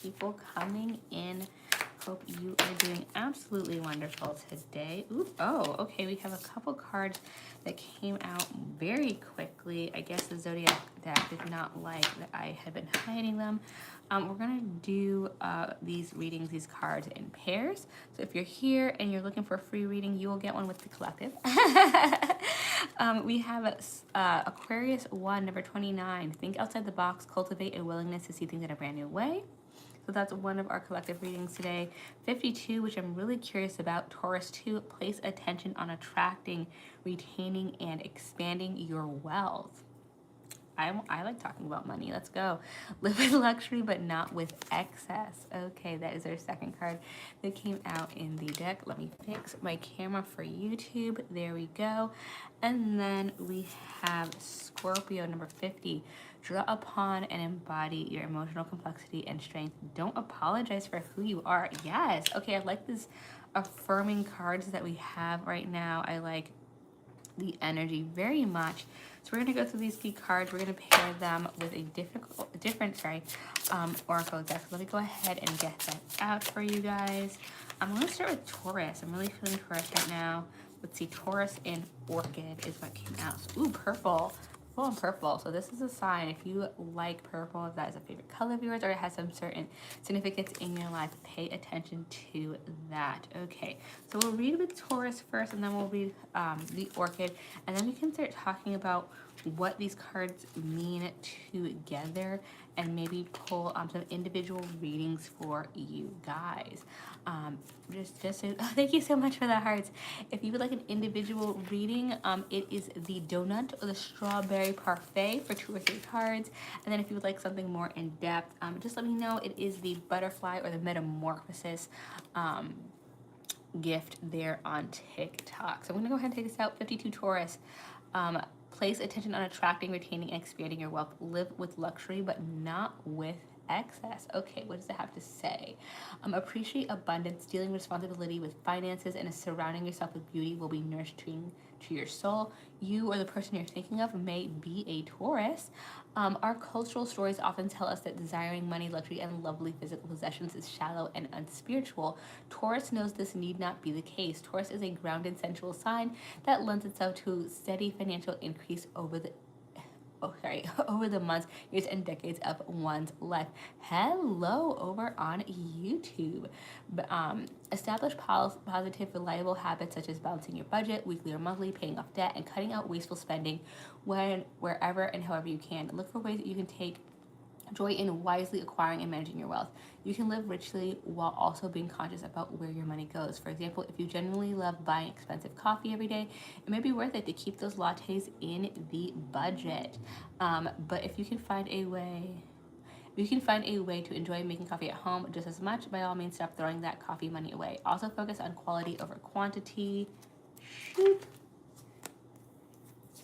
people coming in. Hope you are doing absolutely wonderful today. Ooh, oh, okay. We have a couple cards that came out very quickly. I guess the Zodiac deck did not like that I had been hiding them. We're going to do these readings, these cards in pairs. So if you're here and you're looking for a free reading, you will get one with the collective. We have Aquarius 1, number 29. Think outside the box, cultivate a willingness to see things in a brand new way. So that's one of our collective readings today. 52, which I'm really curious about. Taurus 2, place attention on attracting, retaining, and expanding your wealth. I like talking about money. Let's go. Live with luxury, but not with excess. Okay, that is our second card that came out in the deck. Let me fix my camera for YouTube. There we go. And then we have Scorpio, number 50. Draw upon and embody your emotional complexity and strength. Don't apologize for who you are. Yes. Okay, I like this affirming cards that we have right now. I like the energy very much. So we're going to go through these key cards. We're going to pair them with a different oracle deck. So let me go ahead and get that out for you guys. I'm going to start with Taurus. I'm really feeling Taurus right now. Let's see, Taurus and Orchid is what came out. So, ooh, purple. Purple and purple. So this is a sign. If you like purple, if that is a favorite color of yours or it has some certain significance in your life, pay attention to that. Okay, so we'll read with Taurus first, and then we'll read the Orchid, and then we can start talking about what these cards mean together and maybe pull some individual readings for you guys. Just so, oh, thank you so much for the hearts. If you would like an individual reading, it is the donut or the strawberry parfait for 2 or 3 cards. And then if you would like something more in depth, just let me know. It is the butterfly or the metamorphosis gift there on TikTok. So I'm gonna go ahead and take this out. 52 Taurus. Place attention on attracting, retaining, and expanding your wealth. Live with luxury, but not with excess. Okay, what does it have to say? Appreciate abundance, dealing responsibility with finances, and surrounding yourself with beauty will be nourishing to your soul. You or the person you're thinking of may be a Taurus. Our cultural stories often tell us that desiring money, luxury, and lovely physical possessions is shallow and unspiritual. Taurus knows this need not be the case. Taurus is a grounded, sensual sign that lends itself to steady financial increase over the months, years, and decades of one's life. Hello over on YouTube. Establish positive, reliable habits such as balancing your budget, weekly or monthly, paying off debt, and cutting out wasteful spending wherever and however you can. Look for ways that you can take joy in wisely acquiring and managing your wealth. You can live richly while also being conscious about where your money goes. For example, if you genuinely love buying expensive coffee every day, it may be worth it to keep those lattes in the budget. But if you can find a way to enjoy making coffee at home just as much, by all means, stop throwing that coffee money away. Also focus on quality over quantity.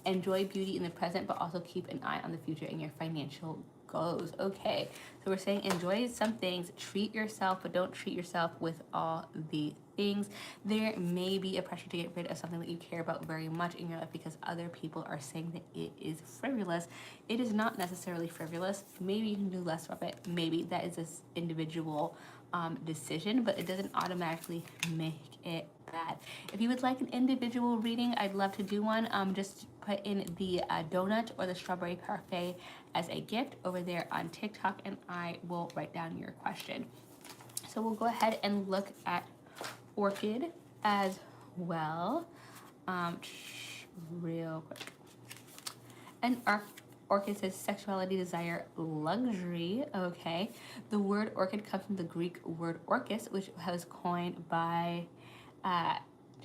Enjoy beauty in the present, but also keep an eye on the future and your financial goes. Okay, so we're saying enjoy some things, treat yourself, but don't treat yourself with all the things. There may be a pressure to get rid of something that you care about very much in your life because other people are saying that it is frivolous. It is not necessarily frivolous. Maybe you can do less of it. Maybe that is an individual decision, but it doesn't automatically make it bad. If you would like an individual reading, I'd love to do one. Just put in the donut or the strawberry parfait as a gift over there on TikTok, and I will write down your question. So we'll go ahead and look at Orchid as well, real quick. And our Orchid says sexuality, desire, luxury. Okay, the word orchid comes from the Greek word orchis, which was coined by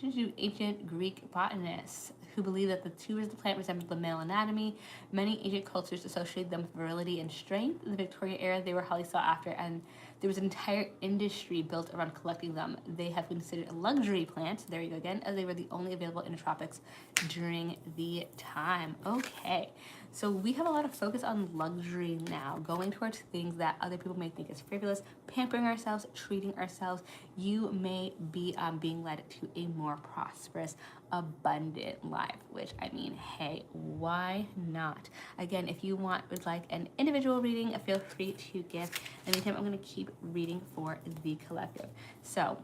ancient Greek botanists who believed that the tubers of the plant resembled the male anatomy. Many ancient cultures associated them with virility and strength. In the Victorian era, they were highly sought after, and there was an entire industry built around collecting them. They have been considered a luxury plant, there you go again, as they were the only available in the tropics during the time. Okay, so we have a lot of focus on luxury now, going towards things that other people may think is frivolous, pampering ourselves, treating ourselves. You may be being led to a more prosperous, abundant life, which I mean, hey, why not? Again, if you want like an individual reading, feel free to give. In the meantime, I'm going to keep reading for the collective. So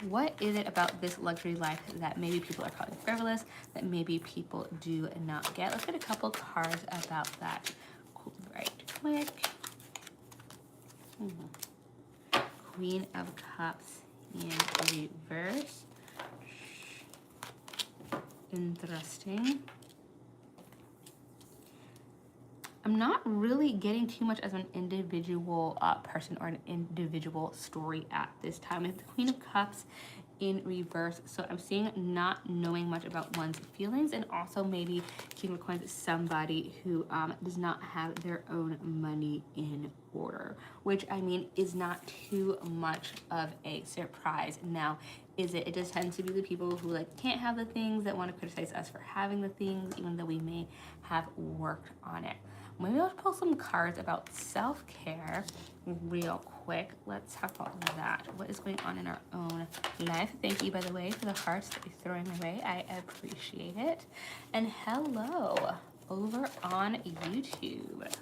what is it about this luxury life that maybe people are calling frivolous, that maybe people do not get? Let's get a couple cards about that right quick. Queen of Cups in reverse. Interesting. I'm not really getting too much as an individual person or an individual story at this time. We have the Queen of Cups in reverse, so I'm seeing not knowing much about one's feelings, and also maybe King of Coins is somebody who does not have their own money in order, which I mean is not too much of a surprise. Now, is it just tends to be the people who like can't have the things, that want to criticize us for having the things, even though we may have worked on it. Maybe I'll pull some cards about self-care real quick. Let's talk about that. What is going on in our own life? Thank you, by the way, for the hearts that you're throwing my way. I appreciate it. And hello over on YouTube.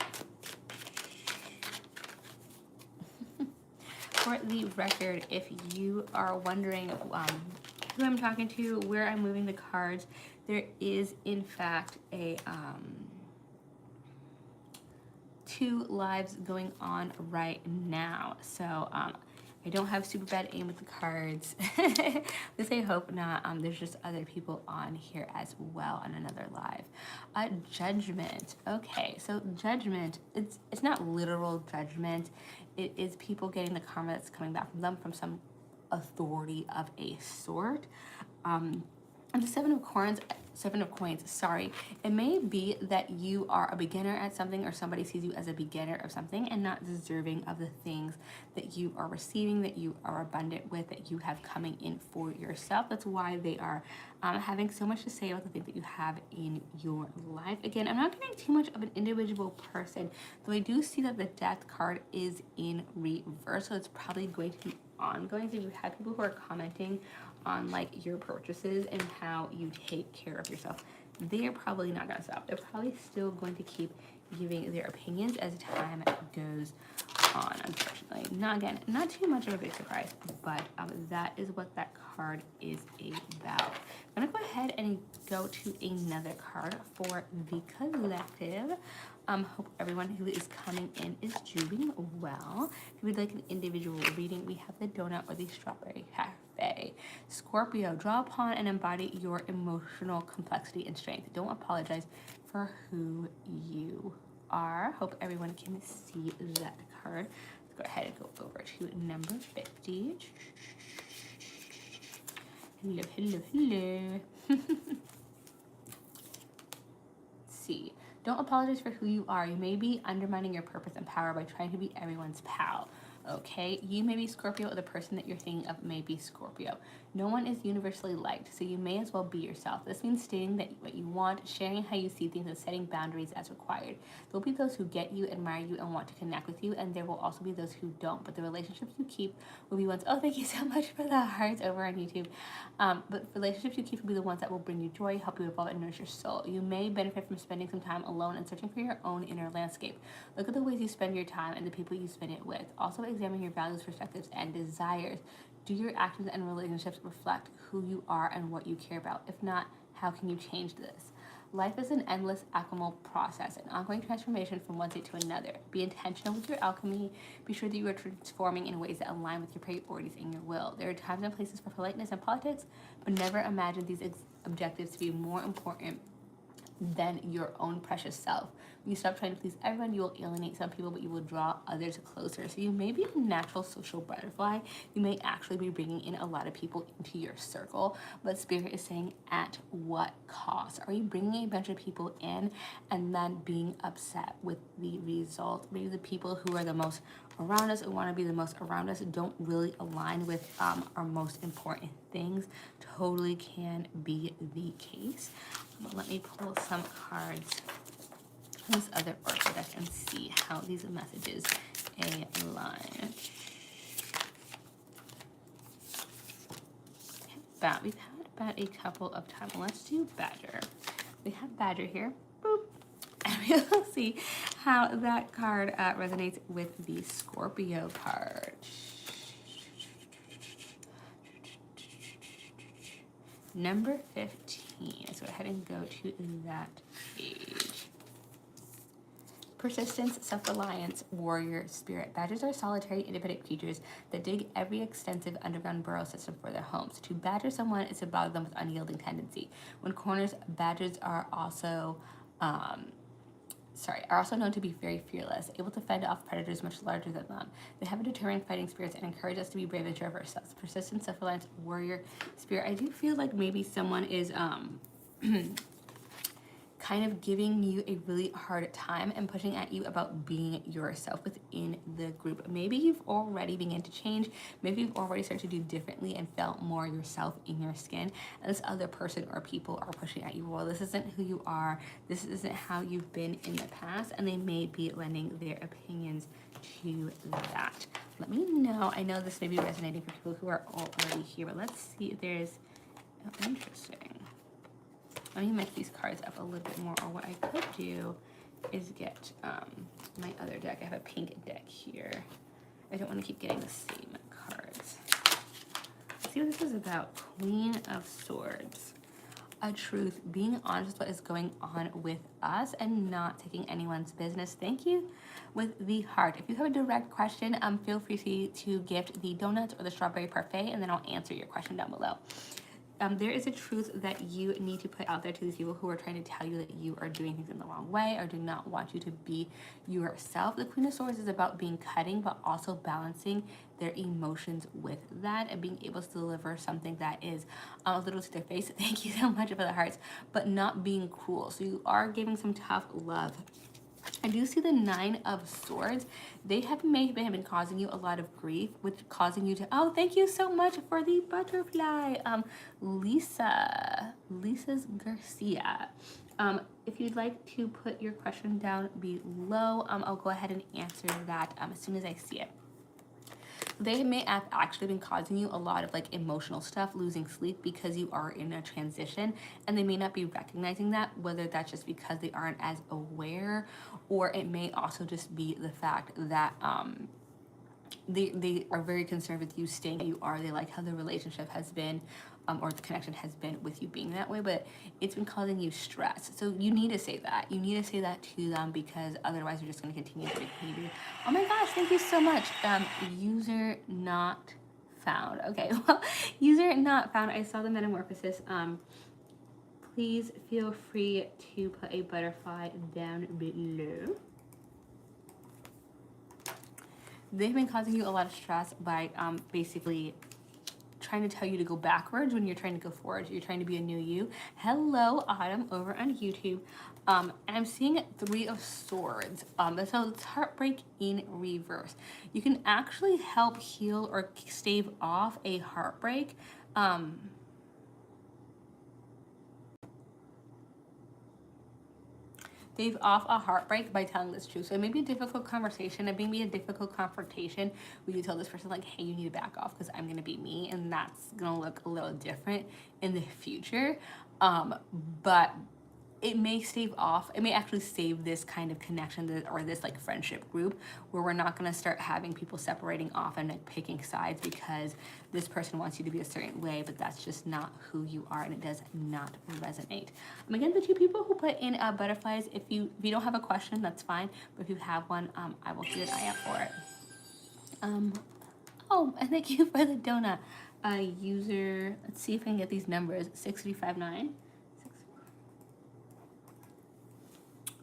For the record, if you are wondering who I'm talking to, where I'm moving the cards, there is in fact a two lives going on right now, so I don't have super bad aim with the cards. This I hope not. There's just other people on here as well on another live. Judgment. Okay, so judgment, it's not literal judgment. It is people getting the karma that's coming back from them from some authority of a sort. And the Seven of Coins, sorry. It may be that you are a beginner at something, or somebody sees you as a beginner of something and not deserving of the things that you are receiving, that you are abundant with, that you have coming in for yourself. That's why they are having so much to say about the things that you have in your life. Again, I'm not getting too much of an individual person, though I do see that the Death card is in reverse, so it's probably going to be ongoing. So you have people who are commenting on like your purchases and how you take care of yourself. They're probably not going to stop. They're probably still going to keep giving their opinions as time goes on, unfortunately. Not too much of a big surprise, but that is what that card is about. I'm going to go ahead and go to another card for the collective. Hope everyone who is coming in is doing well. If you would like an individual reading, we have the donut or the strawberry cafe. Scorpio, draw upon and embody your emotional complexity and strength. Don't apologize for who you are. Hope everyone can see that card. Let's go ahead and go over to number 50. Hello, hello, hello. Let's see. Don't apologize for who you are. You may be undermining your purpose and power by trying to be everyone's pal. Okay, you may be Scorpio, or the person that you're thinking of may be Scorpio. No one is universally liked, so you may as well be yourself. This means stating that what you want, sharing how you see things, and setting boundaries as required. There will be those who get you, admire you, and want to connect with you, and there will also be those who don't. But the relationships you keep will be ones. Oh, thank you so much for the hearts over on YouTube. But relationships you keep will be the ones that will bring you joy, help you evolve, and nourish your soul. You may benefit from spending some time alone and searching for your own inner landscape. Look at the ways you spend your time and the people you spend it with. Also, examine your values, perspectives, and desires. Do your actions and relationships reflect who you are and what you care about? If not, how can you change this? Life is an endless alchemical process, an ongoing transformation from one state to another. Be intentional with your alchemy. Be sure that you are transforming in ways that align with your priorities and your will. There are times and places for politeness and politics, but never imagine these objectives to be more important than your own precious self. When you stop trying to please everyone, you will alienate some people, but you will draw others closer. So you may be a natural social butterfly. You may actually be bringing in a lot of people into your circle, but Spirit is saying, at what cost? Are you bringing a bunch of people in and then being upset with the result? Maybe the people who are the most around us, who want to be the most around us, don't really align with our most important things. Totally can be the case. But let me pull some cards from this other oracle deck and see how these messages align. Okay, we've had bet a couple of times. Let's do Badger. We have Badger here. Boop. And we'll see how that card resonates with the Scorpio card. Number 15. Let's go ahead and go to that page. Persistence, self-reliance, warrior spirit. Badgers are solitary, independent creatures that dig every extensive underground burrow system for their homes. To badger someone is to bother them with unyielding tendency. When corners, badgers are also known to be very fearless, able to fend off predators much larger than them. They have a deterring fighting spirits and encourage us to be brave and sure of ourselves. Persistence, self-reliance, warrior spirit. I do feel like maybe someone is kind of giving you a really hard time and pushing at you about being yourself within the group. Maybe you've already begun to change. Maybe you've already started to do differently and felt more yourself in your skin. And this other person or people are pushing at you. Well, this isn't who you are. This isn't how you've been in the past. And they may be lending their opinions to that. Let me know. I know this may be resonating for people who are already here, but let's see if there's, oh, interesting. Let me mix these cards up a little bit more, or what I could do is get my other deck. I have a pink deck here. I don't want to keep getting the same cards. Let's see what this is about. Queen of Swords. A truth, being honest with what is going on with us and not taking anyone's business. Thank you. With the heart. If you have a direct question, feel free to gift the donuts or the strawberry parfait, and then I'll answer your question down below. There is a truth that you need to put out there to these people who are trying to tell you that you are doing things in the wrong way or do not want you to be yourself. The Queen of Swords is about being cutting, but also balancing their emotions with that and being able to deliver something that is a little to their face. Thank you so much for the hearts, but not being cruel. So you are giving some tough love. I do see the Nine of Swords. They have maybe been causing you a lot of grief, which causing you to, oh, thank you so much for the butterfly. Lisa's Garcia. If you'd like to put your question down below, I'll go ahead and answer that as soon as I see it. They may have actually been causing you a lot of like emotional stuff, losing sleep because you are in a transition, and they may not be recognizing that, whether that's just because they aren't as aware, or it may also just be the fact that they are very concerned with you staying who you are. They like how the relationship has been or the connection has been with you being that way, but it's been causing you stress. So you need to say that. You need to say that to them, because otherwise you're just going to continue to behavior. Oh my gosh, thank you so much. User not found. Okay, well, user not found. I saw the metamorphosis. Please feel free to put a butterfly down below. They've been causing you a lot of stress by basically trying to tell you to go backwards when you're trying to go forward. You're trying to be a new you. Hello, Autumn, over on YouTube. And I'm seeing Three of Swords. So it's heartbreak in reverse. You can actually help heal or stave off a heartbreak. Stave off a heartbreak by telling this truth. So it may be a difficult conversation. It may be a difficult confrontation where you tell this person like, hey, you need to back off because I'm going to be me. And that's going to look a little different in the future. But it may stave off, it may actually save this kind of connection or this like friendship group where we're not going to start having people separating off and like picking sides because this person wants you to be a certain way, but that's just not who you are, and it does not resonate. Again, the two people who put in butterflies, if you don't have a question, that's fine, but if you have one, I will keep an eye out for it. Oh, and thank you for the donut. User, let's see if I can get these numbers, 6359.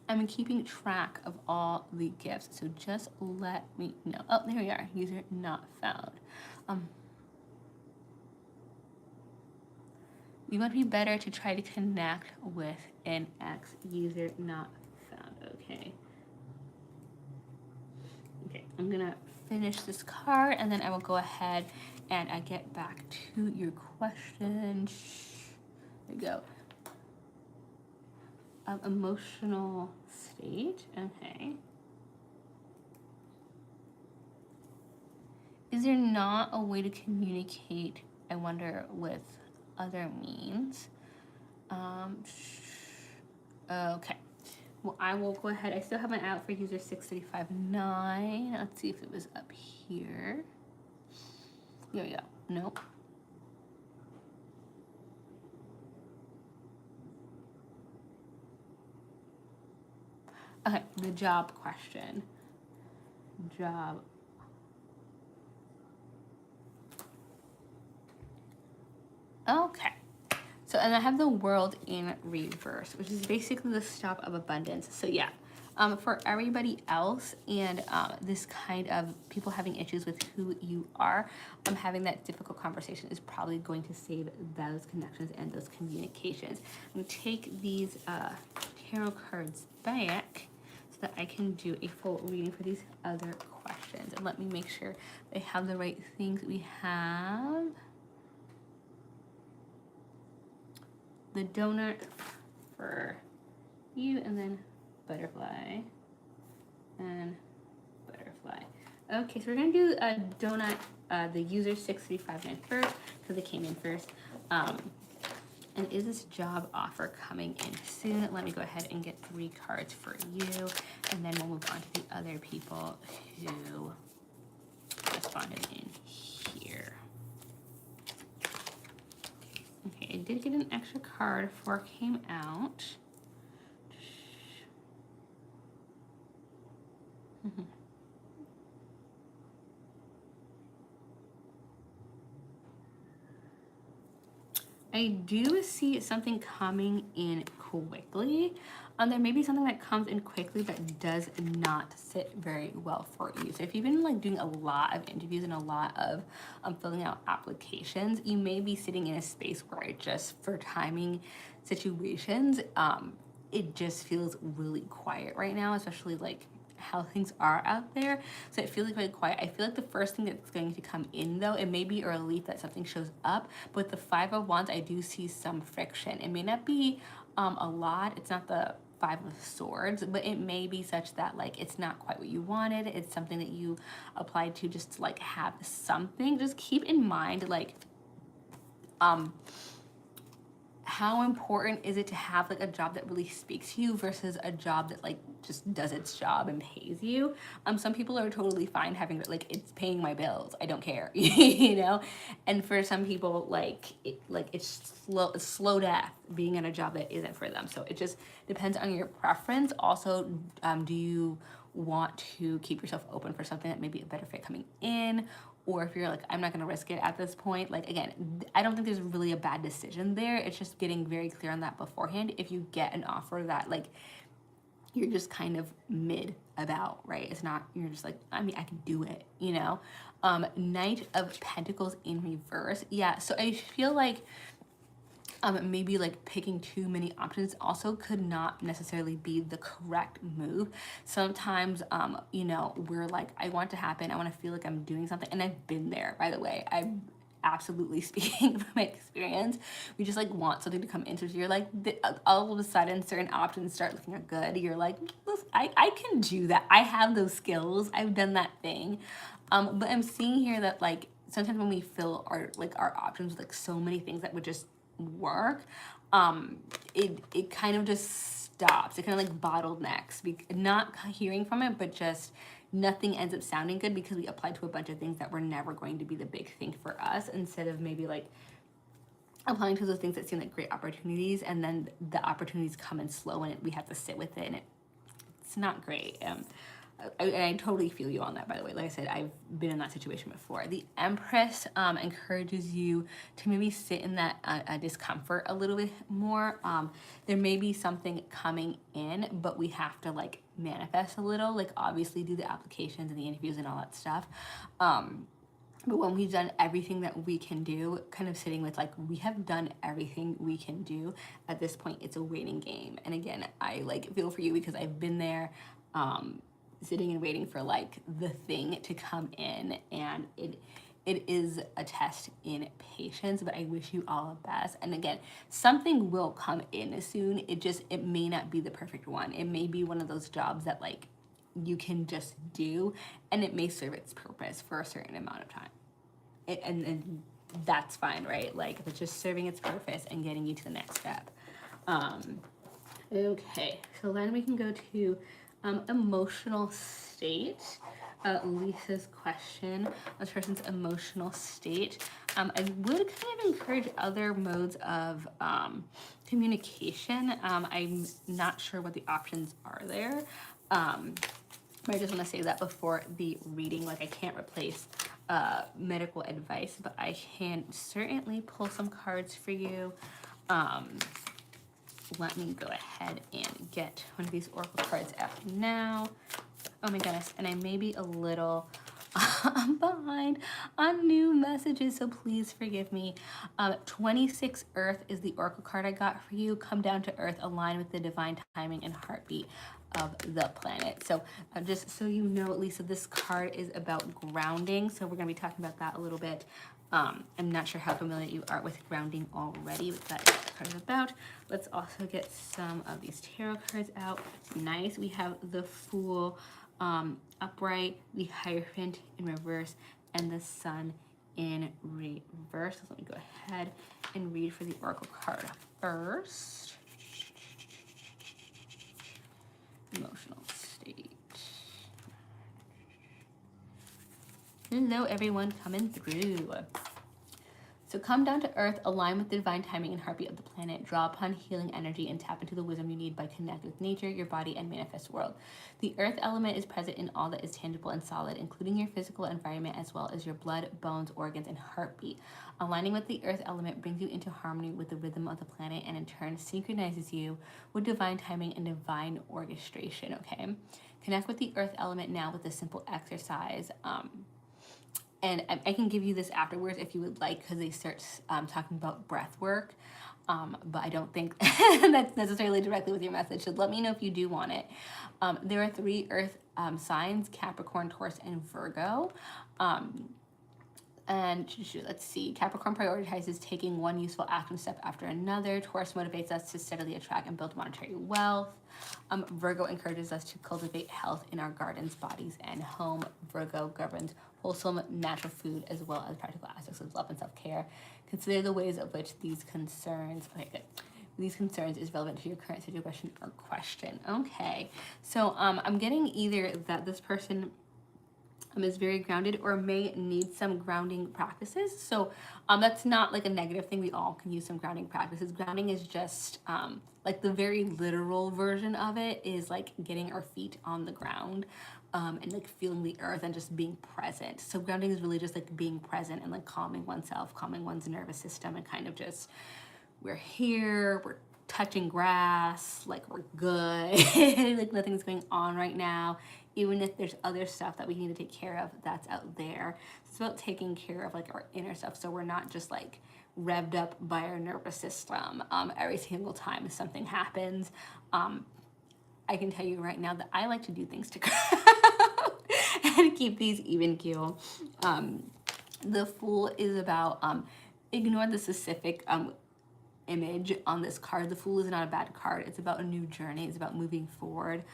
I'm keeping track of all the gifts, so just let me know. Oh, there we are. User not found. You want to be better to try to connect with an ex. User not found. Okay. Okay, I'm gonna finish this card, and then I will go ahead and get back to your question. There we go. Emotional state. Okay. Is there not a way to communicate, I wonder, with other means. Okay. Well, I will go ahead. I still have an out for user 6359. Let's see if it was up here. There we go. Nope. Okay, the job question. Job. Okay. So, and I have the world in reverse, which is basically the stop of abundance. So yeah, for everybody else and this kind of people having issues with who you are, having that difficult conversation is probably going to save those connections and those communications. I'm going to take these tarot cards back so that I can do a full reading for these other questions. And let me make sure they have the right things we have. The donut for you, and then butterfly and butterfly. Okay, so we're gonna do a donut, the user 6359 first, because they came in first. And is this job offer coming in soon? Let me go ahead and get 3 cards for you, and then we'll move on to the other people who responded in here. Okay, I did get an extra card before it came out. I do see something coming in quickly. There may be something that comes in quickly that does not sit very well for you. So if you've been like doing a lot of interviews and a lot of filling out applications, you may be sitting in a space where it just, for timing situations, it just feels really quiet right now, especially like how things are out there. So it feels like really quiet. I feel like the first thing that's going to come in though, it may be a relief that something shows up, but with the 5 of Wands, I do see some friction. It may not be a lot. It's not the 5 of Swords, but it may be such that like it's not quite what you wanted. It's something that you applied to just to like have something. Just keep in mind like how important is it to have like a job that really speaks to you versus a job that like just does its job and pays you. Some people are totally fine having like it's paying my bills, I don't care, you know. And for some people it's slow death being in a job that isn't for them. So it just depends on your preference. Also, do you want to keep yourself open for something that may be a better fit coming in, or if you're like, I'm not going to risk it at this point. Like, again, I don't think there's really a bad decision there. It's just getting very clear on that beforehand. If you get an offer that like you're just kind of mid about, right? It's not, you're just like, I mean, I can do it, you know? Knight of Pentacles in reverse. Yeah, so I feel like maybe like picking too many options also could not necessarily be the correct move. Sometimes, you know, we're like, I want to happen. I want to feel like I'm doing something. And I've been there, by the way. I'm absolutely speaking from my experience. We just like want something to come into. So you're like, all of a sudden certain options start looking good. You're like, I can do that. I have those skills. I've done that thing. But I'm seeing here that like, sometimes when we fill our options with like so many things that would just work, it kind of just stops. It kind of like bottlenecks, not hearing from it, but just nothing ends up sounding good because we applied to a bunch of things that were never going to be the big thing for us, instead of maybe like applying to those things that seem like great opportunities, and then the opportunities come in slow and we have to sit with it, and it's not great. I totally feel you on that, by the way. Like I said, I've been in that situation before. The Empress encourages you to maybe sit in that discomfort a little bit more. There may be something coming in, but we have to like manifest a little, like obviously do the applications and the interviews and all that stuff. But when we've done everything that we can do, kind of sitting with like, we have done everything we can do. At this point, it's a waiting game. And again, I like feel for you because I've been there, sitting and waiting for like the thing to come in, and it is a test in patience, but I wish you all the best. And again, something will come in soon. It may not be the perfect one. It may be one of those jobs that like you can just do, and it may serve its purpose for a certain amount of time. And that's fine, right? Like if it's just serving its purpose and getting you to the next step. Okay, so then we can go to emotional state. Lisa's question, this person's emotional state. I would kind of encourage other modes of communication. I'm not sure what the options are there. But I just want to say that before the reading, like I can't replace medical advice, but I can certainly pull some cards for you. Let me go ahead and get one of these oracle cards out now. Oh my goodness, and I may be a little behind on new messages, so please forgive me. 26 Earth is the oracle card I got for you. Come down to earth, align with the divine timing and heartbeat of the planet. So just so you know, Lisa, this card is about grounding, so we're going to be talking about that a little bit. I'm not sure how familiar you are with grounding already, but that is what the card is about. Let's also get some of these tarot cards out. Nice. We have the Fool upright, the Hierophant in reverse, and the Sun in reverse. So let me go ahead and read for the oracle card first. Emotional state. Hello, everyone coming through. So come down to earth, align with the divine timing and heartbeat of the planet, draw upon healing energy, and tap into the wisdom you need by connecting with nature, your body, and manifest world. The earth element is present in all that is tangible and solid, including your physical environment as well as your blood, bones, organs, and heartbeat. Aligning with the earth element brings you into harmony with the rhythm of the planet and in turn synchronizes you with divine timing and divine orchestration, okay? Connect with the earth element now with a simple exercise. And I can give you this afterwards if you would like, because they start talking about breath work. But I don't think that's necessarily directly with your message. So let me know if you do want it. There are 3 earth signs: Capricorn, Taurus, and Virgo. And let's see, Capricorn prioritizes taking one useful action step after another. Taurus motivates us to steadily attract and build monetary wealth. Virgo encourages us to cultivate health in our gardens, bodies, and home. Virgo governs wholesome natural food as well as practical aspects of love and self-care. Consider the ways of which these concerns is relevant to your current situation or question. Okay, so I'm getting either that this person is very grounded or may need some grounding practices. So that's not like a negative thing. We all can use some grounding practices. Grounding is just like the very literal version of it is like getting our feet on the ground and like feeling the earth and just being present. So grounding is really just like being present and like calming oneself, calming one's nervous system, and kind of just, we're here, we're touching grass, like we're good, like nothing's going on right now. Even if there's other stuff that we need to take care of that's out there. It's about taking care of like our inner stuff, so we're not just like revved up by our nervous system every single time something happens. I can tell you right now that I like to do things to and keep these even keel. The Fool is about ignore the specific image on this card. The Fool is not a bad card. It's about a new journey. It's about moving forward.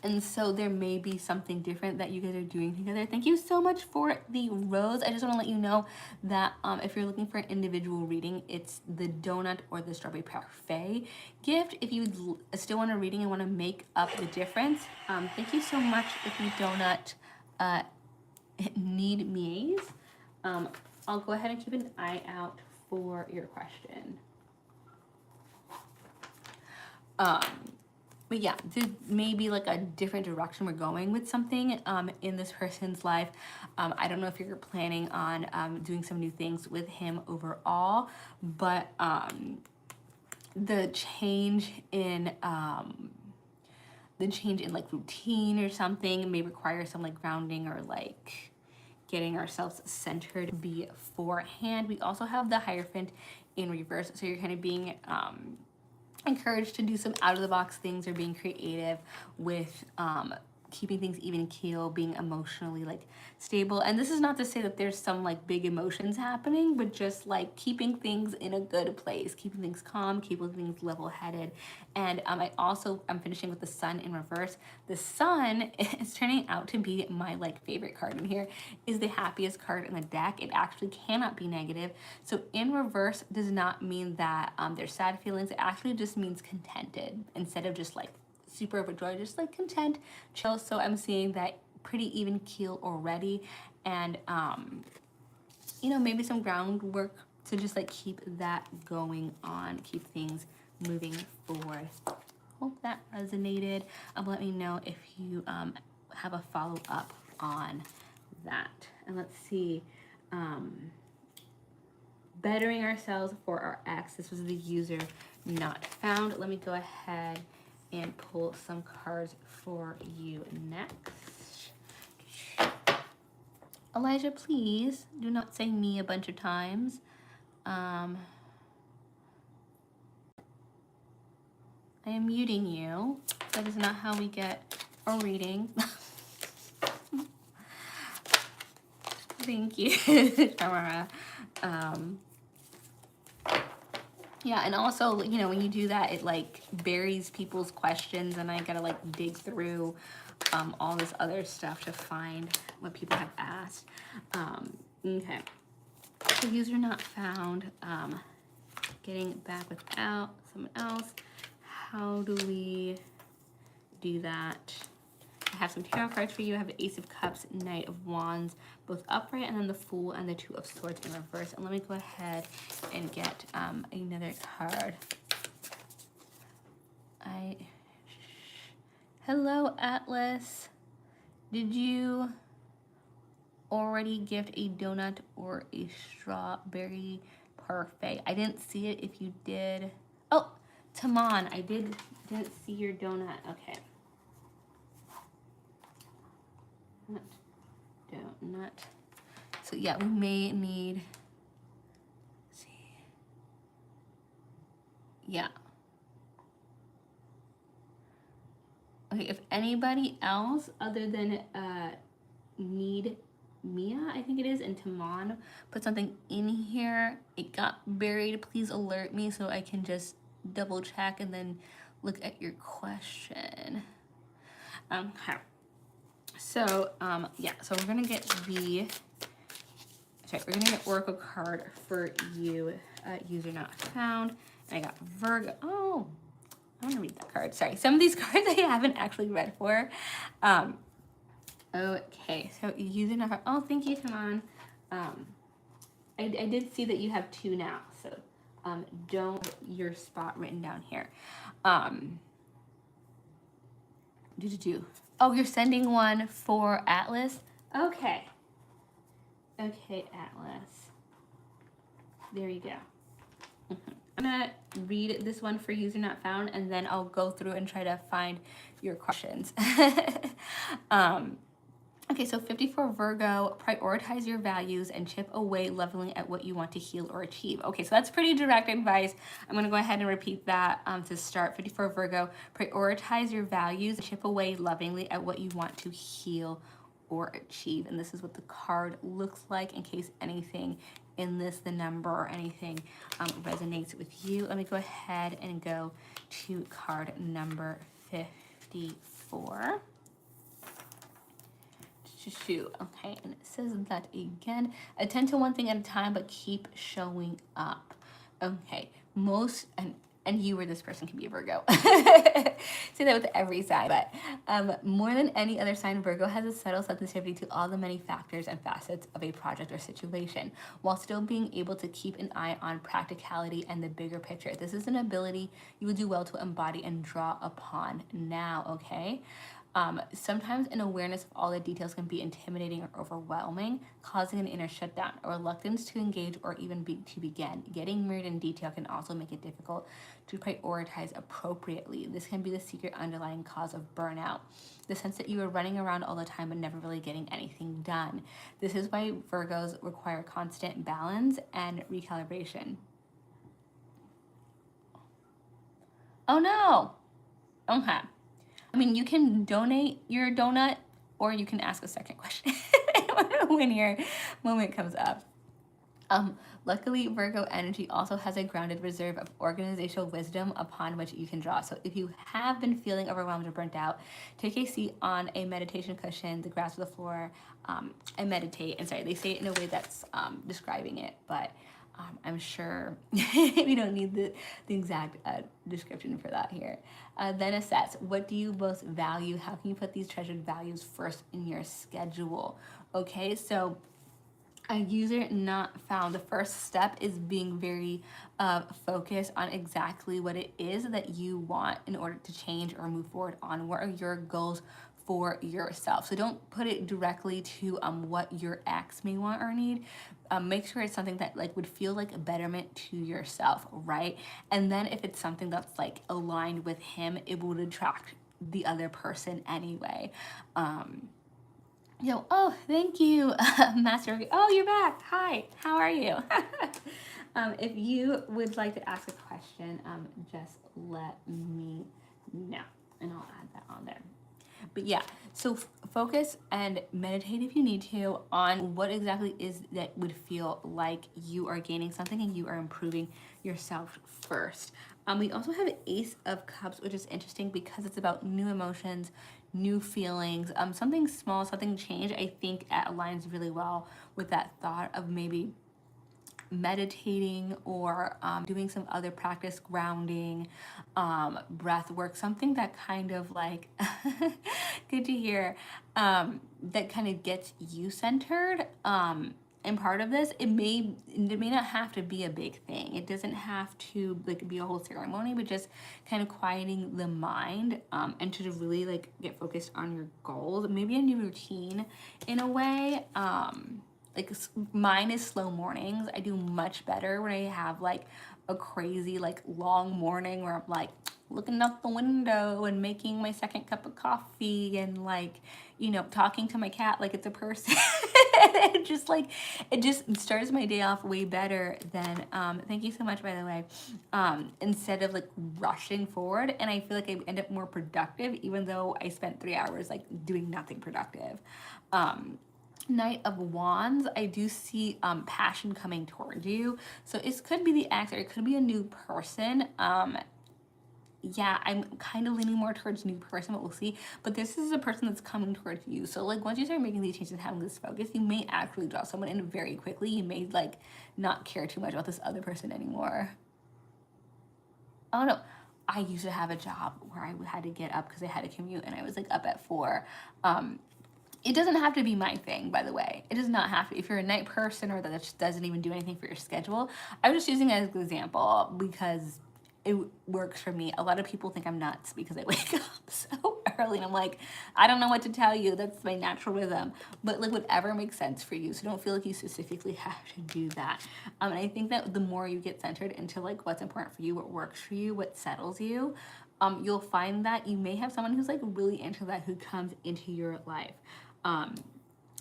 And so there may be something different that you guys are doing together. Thank you so much for the rose. I just want to let you know that if you're looking for an individual reading, it's the donut or the strawberry parfait gift. If you still want a reading and want to make up the difference, thank you so much if you donut need me's. I'll go ahead and keep an eye out for your question. But yeah, there may be like a different direction we're going with something in this person's life. I don't know if you're planning on doing some new things with him overall, but the change in like routine or something may require some like grounding or like getting ourselves centered beforehand. We also have the Hierophant in reverse, so you're kind of being encouraged to do some out-of-the-box things or being creative with keeping things even keel, being emotionally like stable. And this is not to say that there's some like big emotions happening, but just like keeping things in a good place, keeping things calm, keeping things level-headed. And I'm finishing with the Sun in reverse. The Sun is turning out to be my like favorite card in here. Is the happiest card in the deck. It actually cannot be negative. So in reverse does not mean that there's sad feelings. It actually just means contented instead of just like super overjoyed, just like content, chill. So I'm seeing that pretty even keel already, and you know, maybe some groundwork to just like keep that going on, keep things moving forward. Hope that resonated. Let me know if you have a follow-up on that. And let's see, bettering ourselves for our ex. This was the user not found. Let me go ahead and pull some cards for you next. Elijah, please do not say me a bunch of times. I am muting you. That is not how we get a reading. Thank you, Tamara. Yeah, and also, you know, when you do that, it like buries people's questions, and I gotta like dig through all this other stuff to find what people have asked. Okay, so user not found. Getting back without someone else. How do we do that? I have some tarot cards for you. I have the Ace of Cups, Knight of Wands, both upright, and then the Fool and the Two of Swords in reverse. And let me go ahead and get another card. Hello, Atlas. Did you already gift a donut or a strawberry parfait? I didn't see it. If you did, oh, Taman, I didn't see your donut. Okay. Donut. So yeah, we may need. Let's see. Yeah. Okay, if anybody else other than Need Mia, I think it is, and Taman put something in here, it got buried. Please alert me so I can just double check and then look at your question. Okay. So yeah, so we're gonna get we're gonna get Oracle card for you, user not found. And I got Virgo. Oh, I want to read that card. Sorry, some of these cards I haven't actually read for. Okay, so user not found. Oh, thank you, Taman. I did see that you have two now, so don't your spot written down here. Oh, you're sending one for Atlas? Okay. Okay, Atlas. There you go. I'm gonna read this one for user not found, and then I'll go through and try to find your questions. Okay, so 54 Virgo, prioritize your values and chip away leveling at what you want to heal or achieve. Okay, so that's pretty direct advice. I'm gonna go ahead and repeat that to start. 54 Virgo, prioritize your values and chip away lovingly at what you want to heal or achieve. And this is what the card looks like in case anything in this, the number or anything resonates with you. Let me go ahead and go to card number 54. Okay, and it says that again, attend to one thing at a time, but keep showing up. Okay, and you or this person can be a Virgo. Say that with every sign, but more than any other sign, Virgo has a subtle sensitivity to all the many factors and facets of a project or situation, while still being able to keep an eye on practicality and the bigger picture. This is an ability you will do well to embody and draw upon now, okay? Sometimes an awareness of all the details can be intimidating or overwhelming, causing an inner shutdown, a reluctance to engage or even to begin. Getting mirrored in detail can also make it difficult to prioritize appropriately. This can be the secret underlying cause of burnout, the sense that you are running around all the time but never really getting anything done. This is why Virgos require constant balance and recalibration. Oh no! Okay. I mean, you can donate your donut or you can ask a second question when your moment comes up. Luckily, Virgo energy also has a grounded reserve of organizational wisdom upon which you can draw. So if you have been feeling overwhelmed or burnt out, take a seat on a meditation cushion, the grass or the floor, and meditate. And sorry, they say it in a way that's describing it, but I'm sure we don't need the exact description for that here. Then assess, what do you most value? How can you put these treasured values first in your schedule? Okay, so a user not found. The first step is being very focused on exactly what it is that you want in order to change or move forward on. What are your goals for yourself? So don't put it directly to what your ex may want or need. Make sure it's something that like would feel like a betterment to yourself, right? And then if it's something that's like aligned with him, it would attract the other person anyway. Oh, thank you, Master. Oh, you're back. Hi, how are you? If you would like to ask a question, just let me know, and I'll add that on there. But yeah, so focus and meditate if you need to on what exactly is that would feel like you are gaining something and you are improving yourself first. We also have Ace of Cups, which is interesting because it's about new emotions, new feelings, something small, something change. I think it aligns really well with that thought of maybe meditating or doing some other practice, grounding, breath work, something that kind of like, good to hear, that kind of gets you centered. And part of this, it may not have to be a big thing. It doesn't have to like be a whole ceremony, but just kind of quieting the mind, and to really like get focused on your goals. Maybe a new routine in a way. Like mine is slow mornings. I do much better when I have like a crazy like long morning where I'm like looking out the window and making my second cup of coffee and like, talking to my cat like it's a person. it just starts my day off way better than thank you so much, by the way, instead of like rushing forward. And I feel like I end up more productive even though I spent 3 hours like doing nothing productive. Knight of Wands, I do see passion coming towards you. So it could be the ex or it could be a new person. Yeah, I'm kind of leaning more towards new person, but we'll see. But this is a person that's coming towards you. So like once you start making these changes and having this focus, you may actually draw someone in very quickly. You may like not care too much about this other person anymore. Oh no, I used to have a job where I had to get up because I had to commute and I was like up at 4. It doesn't have to be my thing, by the way. It does not have to. If you're a night person or that just doesn't even do anything for your schedule, I was just using it as an example because it works for me. A lot of people think I'm nuts because I wake up so early and I'm like, I don't know what to tell you. That's my natural rhythm. But like whatever makes sense for you. So don't feel like you specifically have to do that. And I think that the more you get centered into like what's important for you, what works for you, what settles you, you'll find that you may have someone who's like really into that who comes into your life.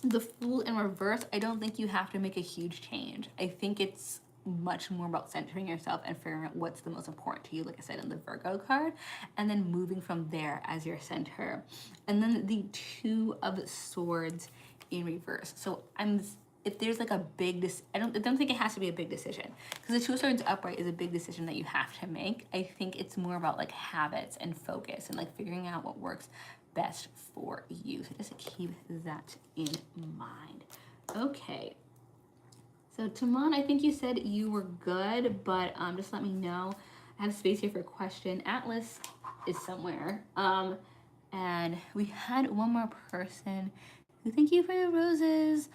The Fool in reverse, I don't think you have to make a huge change. I think it's much more about centering yourself and figuring out what's the most important to you, like I said in the Virgo card, and then moving from there as your center. And then the Two of Swords in reverse. So if there's like a big I don't think it has to be a big decision, because the Two of Swords upright is a big decision that you have to make. I think it's more about like habits and focus and like figuring out what works best for you. So just keep that in mind. Okay. So Taman, I think you said you were good, but just let me know. I have space here for a question. Atlas is somewhere. And we had one more person who, thank you for the roses.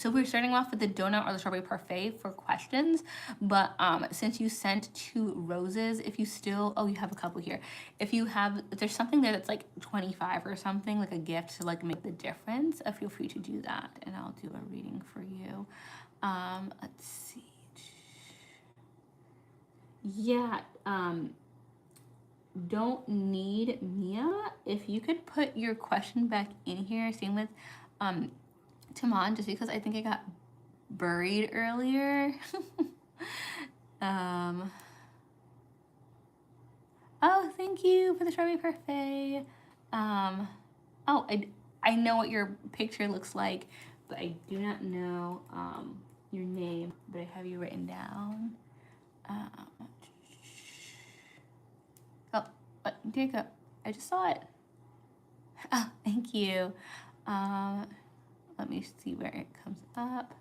So we're starting off with the donut or the strawberry parfait for questions, but since you sent 2 roses, if you still, you have a couple here. If there's something there that's like 25 or something, like a gift to like make the difference, feel free to do that and I'll do a reading for you. Let's see. Yeah, don't need Mia. If you could put your question back in here, same with Taman, just because I think it got buried earlier. Oh, thank you for the strawberry parfait. Oh, I know what your picture looks like, but I do not know your name, but I have you written down. Oh, there you go. I just saw it. Oh, thank you. Let me see where it comes up.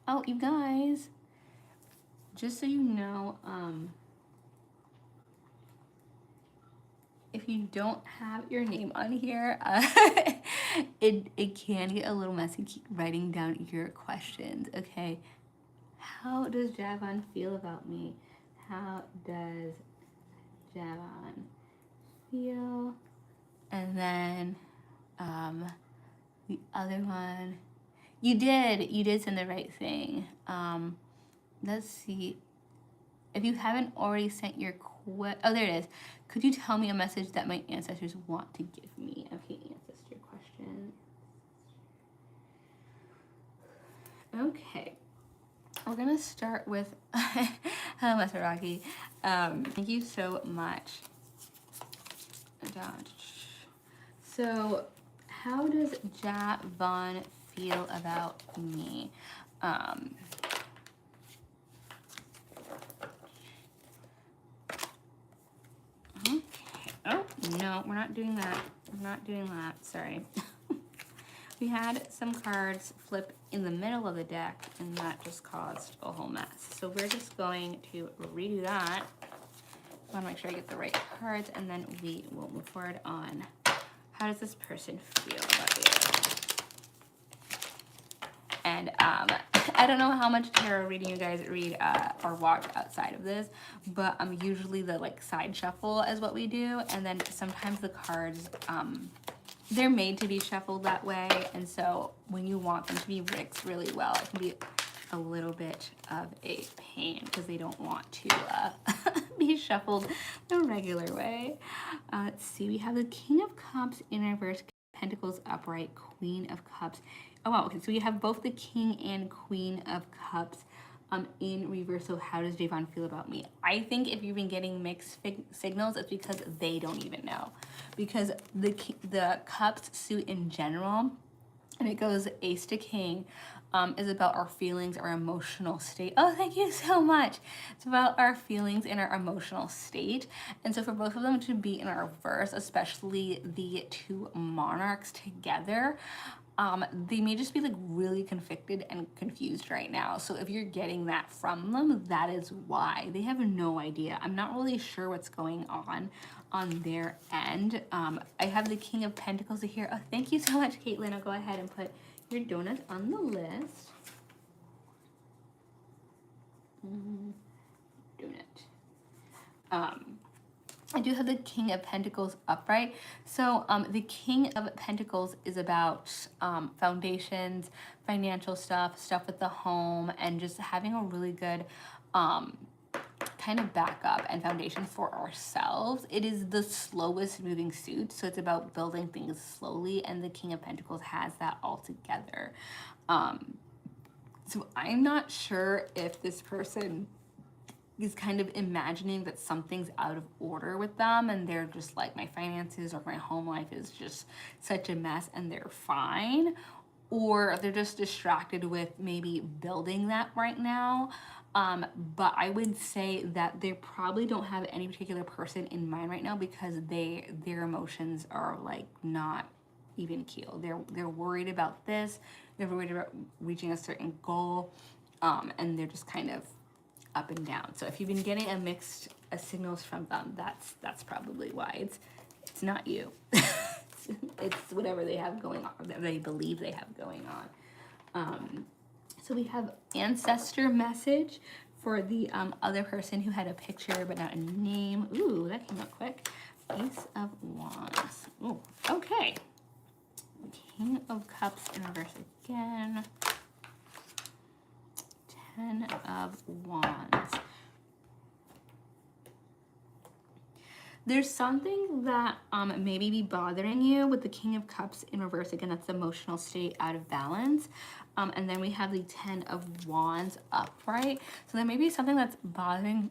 Oh, you guys, just so you know, if you don't have your name on here, it can get a little messy. Keep writing down your questions, okay? How does Javon feel about me? How does Javon feel? And then the other one, you did send the right thing. Let's see. If you haven't already sent your oh, there it is. Could you tell me a message that my ancestors want to give me? Okay, ancestor question. Okay, we're gonna start with hello, Mr. Rocky. Thank you so much. So, how does Javon feel about me? Okay. Oh, no, we're not doing that. We're not doing that. Sorry. We had some cards flip in the middle of the deck, and that just caused a whole mess. So we're just going to redo that. I want to make sure I get the right cards, and then we will move forward on how does this person feel about you. And I don't know how much tarot reading you guys read or watch outside of this, but usually the like side shuffle is what we do, and then sometimes the cards they're made to be shuffled that way, and so when you want them to be mixed really well, it can be a little bit of a pain because they don't want to be shuffled the regular way. Let's see, we have the King of Cups in reverse, Pentacles upright, Queen of Cups. Oh wow, okay, so we have both the King and Queen of Cups in reverse. So how does Javon feel about me? I think if you've been getting mixed signals, it's because they don't even know. Because the Cups suit in general, and it goes Ace to King, is about our feelings, our emotional state. Oh, thank you so much. It's about our feelings and our emotional state. And so for both of them to be in reverse, especially the two monarchs together, they may just be like really conflicted and confused right now. So if you're getting that from them, that is why. They have no idea. I'm not really sure what's going on their end. I have the King of Pentacles here. Oh, thank you so much, Caitlin. I'll go ahead and put your donut on the list. Donut. I do have the King of Pentacles upright. So the King of Pentacles is about foundations, financial stuff with the home, and just having a really good kind of backup and foundation for ourselves. It is the slowest moving suit, so it's about building things slowly, and the King of Pentacles has that all together. So I'm not sure if this person is kind of imagining that something's out of order with them, and they're just like, my finances or my home life is just such a mess and they're fine, or they're just distracted with maybe building that right now. But I would say that they probably don't have any particular person in mind right now, because their emotions are like not even keel. They're worried about this, they're worried about reaching a certain goal, and they're just kind of up and down. So if you've been getting a mixed signals from them, that's probably why. It's not you. It's whatever they have going on, that they believe they have going on. So we have ancestor message for the other person who had a picture but not a name. Ooh, that came out quick. Ace of Wands. Ooh, okay. King of Cups in reverse again. 10 of Wands. There's something that maybe be bothering you with the King of Cups in reverse. Again, that's the emotional state out of balance. And then we have the 10 of Wands upright. So there may be something that's bothering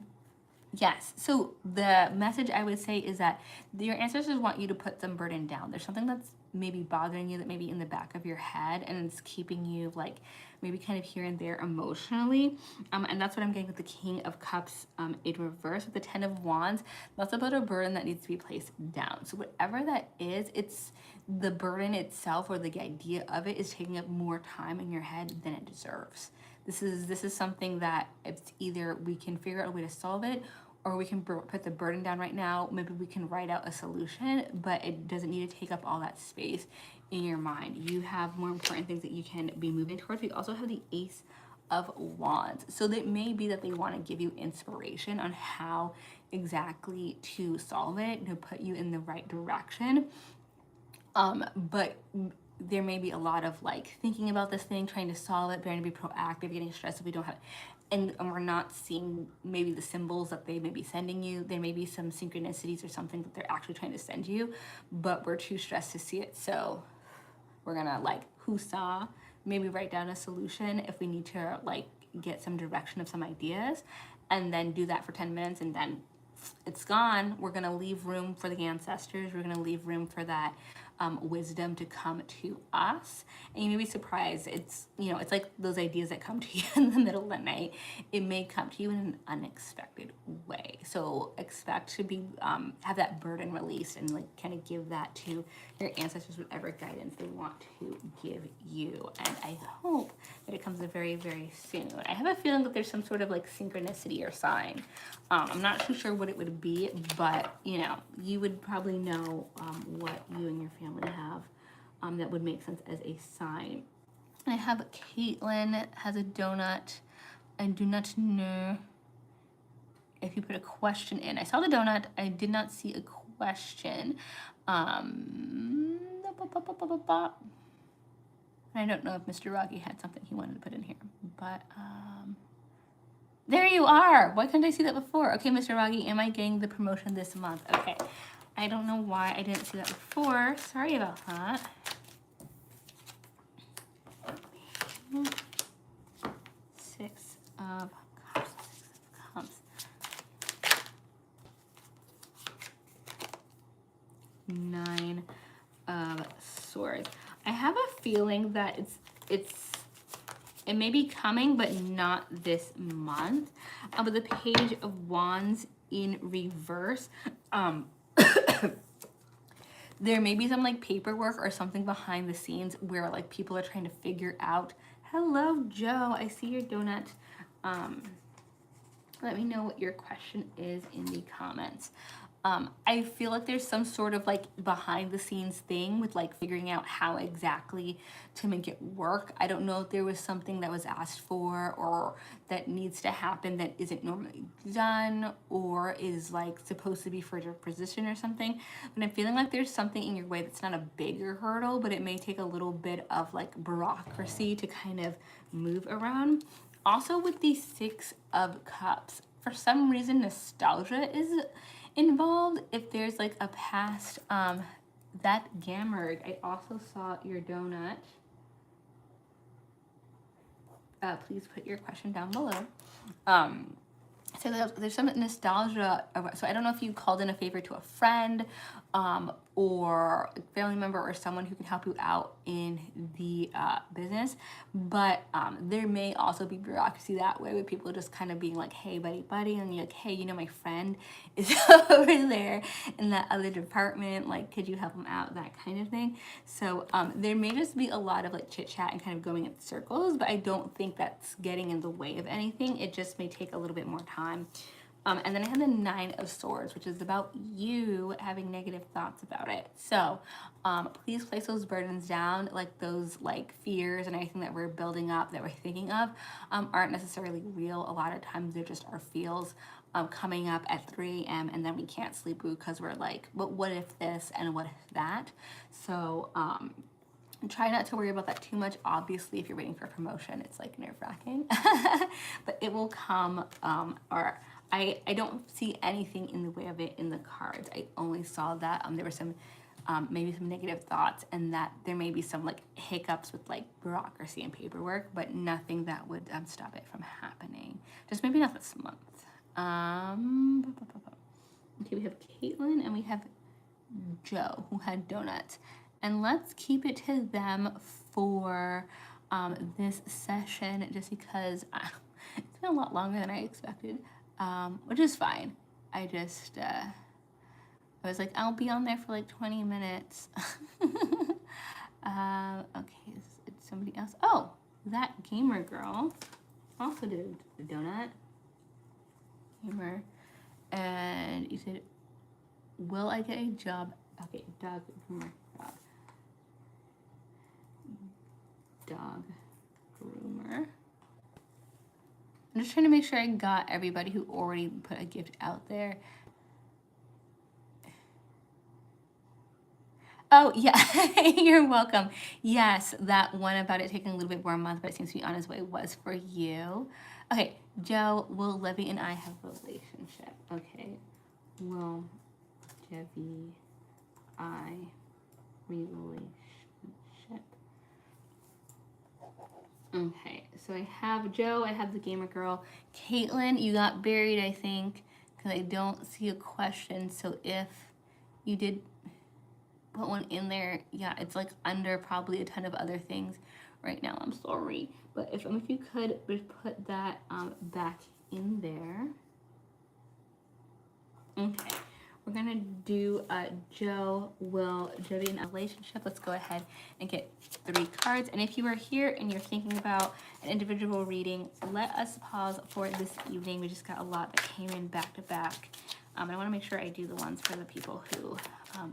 Yes. So the message I would say is that your ancestors want you to put some burden down. There's something that's maybe bothering you, that maybe in the back of your head, and it's keeping you like maybe kind of here and there emotionally. And that's what I'm getting with the King of Cups in reverse. With the Ten of Wands, that's about a burden that needs to be placed down. So whatever that is, it's the burden itself, or the idea of it, is taking up more time in your head than it deserves. This is something that it's either we can figure out a way to solve it, or we can put the burden down right now. Maybe we can write out a solution, but it doesn't need to take up all that space in your mind. You have more important things that you can be moving towards. We also have the Ace of Wands. So it may be that they want to give you inspiration on how exactly to solve it, to put you in the right direction. But there may be a lot of like thinking about this thing, trying to solve it, trying to be proactive, getting stressed if we don't have it. And we're not seeing maybe the symbols that they may be sending you. There may be some synchronicities or something that they're actually trying to send you, but we're too stressed to see it. So we're gonna like whoosah, maybe write down a solution if we need to like get some direction of some ideas, and then do that for 10 minutes, and then it's gone. We're gonna leave room for the ancestors. We're gonna leave room for that wisdom to come to us. And you may be surprised. It's, you know, it's like those ideas that come to you in the middle of the night. It may come to you in an unexpected way. So expect to be have that burden released, and like kind of give that to your ancestors, whatever guidance they want to give you. And I hope that it comes very, very soon. I have a feeling that there's some sort of like synchronicity or sign. I'm not too sure what it would be, but you know, you would probably know what you and your family have that would make sense as a sign. I have Caitlin has a donut. I do not know if you put a question in. I saw the donut. I did not see a question. I don't know if Mr. Rocky had something he wanted to put in here, but there you are. Why couldn't I see that before? Okay, Mr. Rocky, am I getting the promotion this month? Okay. I don't know why I didn't see that before. Sorry about that. Six of Cups. Nine of Swords. I have a feeling that it may be coming, but not this month. But the Page of Wands in reverse. There may be some like paperwork or something behind the scenes where like people are trying to figure out. Hello, Joe. I see your donut. Let me know what your question is in the comments. I feel like there's some sort of like behind the scenes thing with like figuring out how exactly to make it work. I don't know if there was something that was asked for or that needs to happen that isn't normally done or is like supposed to be for your position or something. But I'm feeling like there's something in your way that's not a bigger hurdle, but it may take a little bit of like bureaucracy to kind of move around. Also with the Six of Cups, for some reason nostalgia is involved. If there's like a past that Gammerg, I also saw your donut. Please put your question down below. So there's some nostalgia. So I don't know if you called in a favor to a friend or a family member or someone who can help you out in the business. But there may also be bureaucracy that way with people just kind of being like, hey, buddy. And you're like, hey, you know, my friend is over there in that other department. Like, could you help them out? That kind of thing. So there may just be a lot of like chit chat and kind of going in circles, but I don't think that's getting in the way of anything. It just may take a little bit more time. And then I have the Nine of Swords, which is about you having negative thoughts about it. So please place those burdens down, like those like fears and everything that we're building up, that we're thinking of, aren't necessarily real. A lot of times they're just our feels coming up at 3 a.m. and then we can't sleep because we're like, but what if this and what if that? So try not to worry about that too much. Obviously, if you're waiting for a promotion, it's like nerve-wracking, but it will come. Or I don't see anything in the way of it in the cards. I only saw that there were some maybe some negative thoughts, and that there may be some like hiccups with like bureaucracy and paperwork, but nothing that would stop it from happening. Just maybe not this month. Okay, we have Caitlin and we have Joe who had donuts. And let's keep it to them for this session just because it's been a lot longer than I expected, which is fine. I just, I was like, I'll be on there for like 20 minutes. Okay, it's somebody else. Oh, that gamer girl also did the donut. Gamer. And you said, will I get a job? Okay, dog groomer job. Dog groomer. I'm just trying to make sure I got everybody who already put a gift out there. Oh, yeah, you're welcome. Yes, that one about it taking a little bit more a month, but it seems to be on its way was for you. Okay, Joe, will Levy and I have a relationship? Okay, will Levy, I, relationship. Okay, so I have Joe, I have the gamer girl. Caitlin, you got buried, I think, because I don't see a question. So if you did put one in there, yeah, it's like under probably a ton of other things right now. I'm sorry, but if you could just put that back in there. Okay, we're gonna do Joe, Will, Jody, and a relationship. Let's go ahead and get 3 cards. And if you are here and you're thinking about an individual reading, let us pause for this evening. We just got a lot that came in back to back. And I want to make sure I do the ones for the people who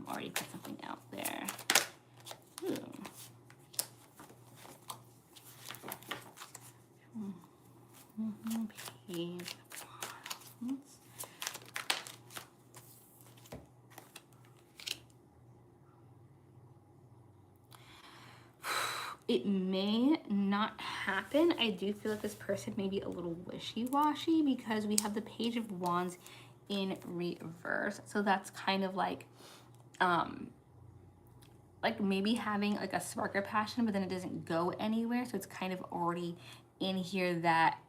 already put something out there. Page. It may not happen. I do feel like this person may be a little wishy-washy because we have the Page of Wands in reverse. So that's kind of like maybe having like a spark of passion, but then it doesn't go anywhere. So it's kind of already in here that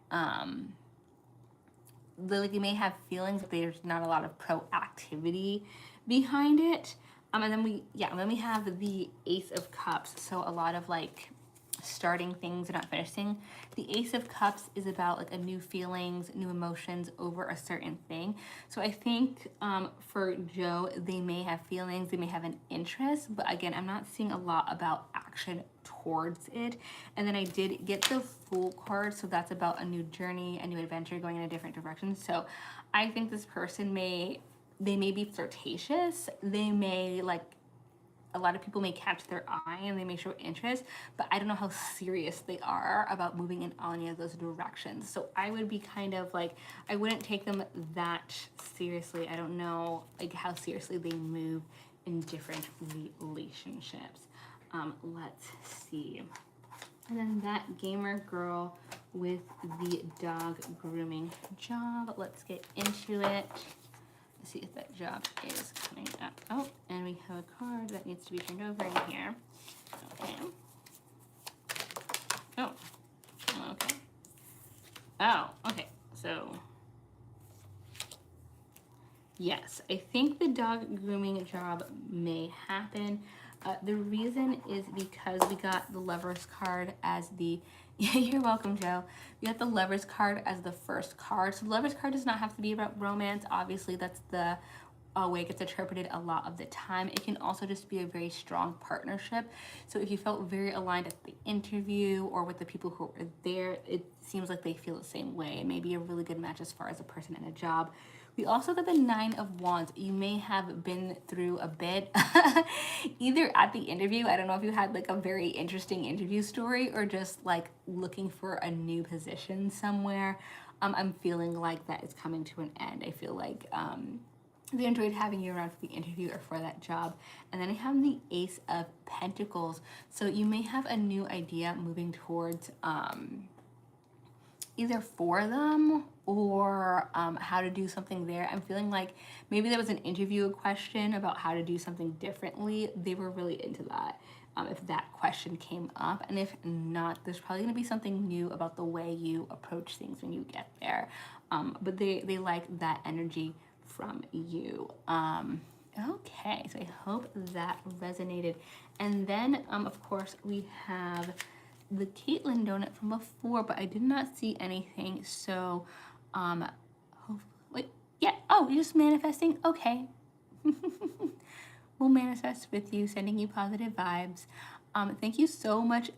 like you may have feelings, but there's not a lot of proactivity behind it. And then we have the Ace of Cups. So a lot of like starting things and not finishing. The Ace of Cups is about like a new feelings, new emotions over a certain thing. So I think for Joe, they may have feelings, they may have an interest, but again, I'm not seeing a lot about action towards it. And then I did get the Fool card, so that's about a new journey, a new adventure, going in a different direction. So I think this person may be flirtatious. They may like, a lot of people may catch their eye and they may show interest, but I don't know how serious they are about moving in any of those directions. So I would be kind of like, I wouldn't take them that seriously. I don't know like how seriously they move in different relationships. Let's see. And then that gamer girl with the dog grooming job. Let's get into it. Let's see if that job is coming up. Oh, and we have a card that needs to be turned over in here. Okay. Oh, okay. Oh, okay. So, yes, I think the dog grooming job may happen. The reason is because we got the Lovers card as the, you're welcome, Joe. We got the Lovers card as the first card. So the Lovers card does not have to be about romance. Obviously, that's the way it gets interpreted a lot of the time. It can also just be a very strong partnership. So if you felt very aligned at the interview or with the people who were there, it seems like they feel the same way. It may be a really good match as far as a person and a job. We also got the 9 of Wands. You may have been through a bit, either at the interview, I don't know if you had like a very interesting interview story, or just like looking for a new position somewhere. I'm feeling like that is coming to an end. I feel like they enjoyed having you around for the interview or for that job. And then I have the Ace of Pentacles. So you may have a new idea moving towards either for them or how to do something there. I'm feeling like maybe there was an interview question about how to do something differently. They were really into that. If that question came up, and if not, there's probably going to be something new about the way you approach things when you get there. but they like that energy from you. Okay, so I hope that resonated. And then, of course, we have the Caitlin donut from before, but I did not see anything. So, wait, yeah. Oh, you're just manifesting. Okay. We'll manifest with you, sending you positive vibes. Thank you so much,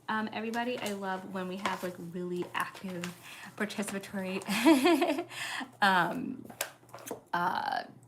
everybody. I love when we have like really active, participatory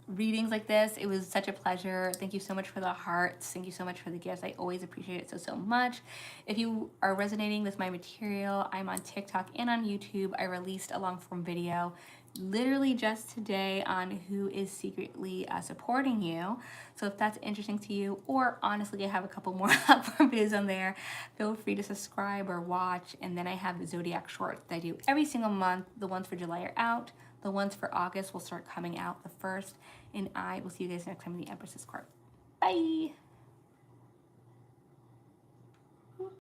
readings like this. It was such a pleasure. Thank you so much for the hearts. Thank you so much for the gifts. I always appreciate it so much. If you are resonating with my material, I'm on TikTok and on YouTube. I released a long form video literally just today on who is secretly supporting you. So if that's interesting to you, or honestly, I have a couple more videos on there, feel free to subscribe or watch. And then I have the Zodiac shorts that I do every single month. The ones for July are out. The ones for August will start coming out the 1st. And I will see you guys next time in the Empress's Court. Bye!